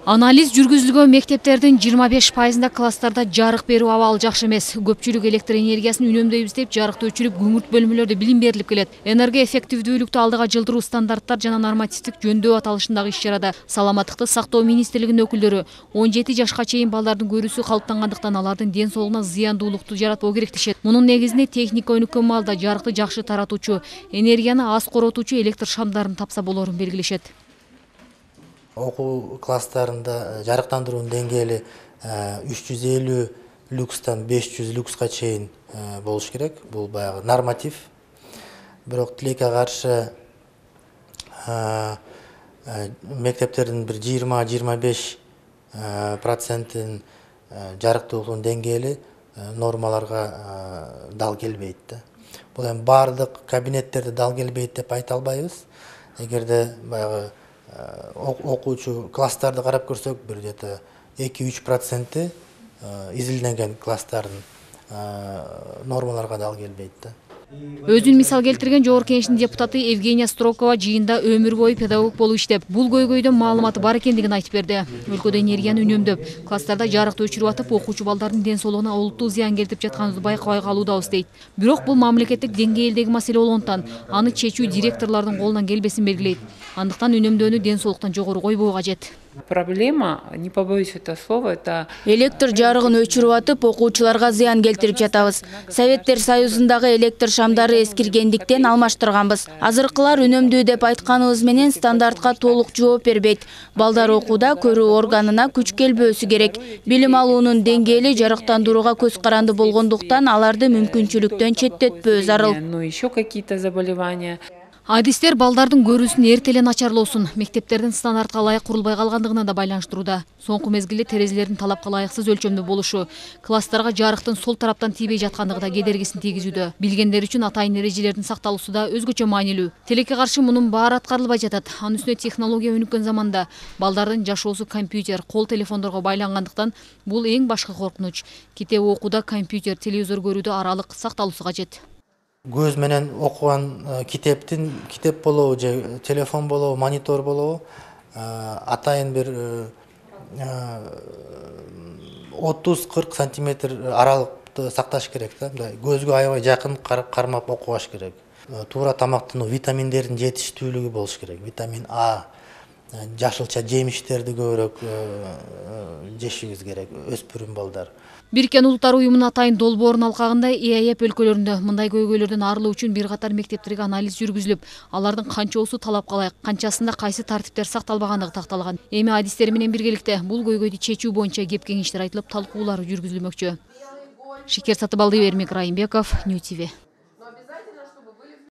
Анализ жүргүзүлгөн мектептердин 25%да класстарда жарык берүү абалы жакшы эмес. Көпчүлүк электр энергиясын үнөмдөйбүз деп жарыкты өчүрүп, күңүрт бөлмөлөрдө билим берилип келет. Энергоэффективдүүлүктү алдыга жылдыруу стандарттар жана нормативдик жөндөп аталышындагы иш-чарада саламаттыкты сактоо министрлигинин өкүлдөрү 17 жашка чейин балдардын көрүүсү калыптангандыктан алардын ден соолугуна зыяндуулукту жаратпоо керек дешет. Мунун негизинде техника өнүккөн маалда жарыкты жакшы таратуучу, энергияны аз коротуучу электр шамдарын тапса болорун белгилешет. Окуу класстарында жарыктандыруунун деңгээли 350 люкстан 500 люкска чейин болуш керек. Бул баягы норматив. Бирок тилекке каршы мектептердин бир 20-25% жарыктуулуктун деңгээли нормаларга дал келбейт да. Бул эми баардык кабинеттерде дал келбейт деп айта албайбыз. Эгерде баягы окуучу класстарды карап көрсөк, бир где-то 2-3% изилденген класстардын нормаларга дал келбейт да. Өзүн мисал келтирген Жогорку Кеңештин депутаты Евгения Строкова жыйында өмүр бою педагог болуп иштеп, бул көйгөйдөн маалыматы бар экендигин айтып берди. Өлкөдө энергияны үнөмдөп, класстарда жарыкты өчүрүп атып, окуучу балдардын ден соолугуна олуттуу зыян келтирип жатканыбызды байкабай калуудабыз дейт. Бирок бул мамлекеттик деңгээлдеги маселе болгондуктан аны чечүү директорлордун колунан келбесин белгилейт. Андыктан үнөмдөөнү ден соолуктан жогору койбоо кажет. Проблема, не побоюсь это слова, это электр жарыгын өчүрүп атып, окуучуларга зыян келтирип жатабыз. Советтер Союзундагы электр шамдары эскиргендиктен алмаштырганбыз. Азыркылар үнөмдүү деп айтканыбыз менен стандартка толук жооп бербейт. Балдар окууда көрүү органына күч келбөөсү керек. Билим алуунун деңгээли жарыктандырууга көз каранды болгондуктан аларды мүмкүнчүлүктөн четтетпөө зарыл. ну еще какие-то заболевания. Адистер балдардын көрүүсүн эртелен начарлоосун, мектептердин стандартка ылайык курулбай калгандыгына да байланыштырууда. Соңку мезгилде терезелердин талапка ылайыксыз өлчөмдө болушу, класстарга жарыктын сол тараптан тийбей жаткандыгы да кедергисин тийгизүүдө. Билгендер үчүн атайын эрежелердин сакталуусу да өзгөчө маанилүү. Тилекке каршы мунун баары аткарылбай жатат. Анын үстүнө технология өнүккөн заманда балдардын жашоосу компьютер, кол телефондорго байлангандыктан бул эң башкы коркунуч. Китеп окууда компьютер, телевизор көрүүдө аралык сакталуусу кажет. Көз менен окуган китеп болобу же телефон болобу, монитор болобу, атайын бир 30-40 сантиметр аралыкты сакташ керек да. Көзгө аябай жакын кармап окубаш керек. Туура тамактануу, витаминдердин жетиштүүлүгү болуш керек. Витамин А, жашылча жемиштерди көбүрөөк жешибиз керек, өспүрүм балдар. Бириккен Улуттар уюмунун атайын долбоорунун алкагында ИАЭП өлкөлөрүндө мындай көйгөйлөрдөн арылуу үчүн бир катар мектептерге анализ жүргүзүлүп, алардын канчоосу талапка ылайык, канчасында кайсы тартиптер сакталбагандыгы такталган. Эми адистер менен биргеликте бул көйгөйдү чечүү боюнча кеп кеңештер айтылып, талкуулар жүргүзүлмөкчү. Шекер Сатыбалдиев, Эрмек Райымбеков, Нью ТВ.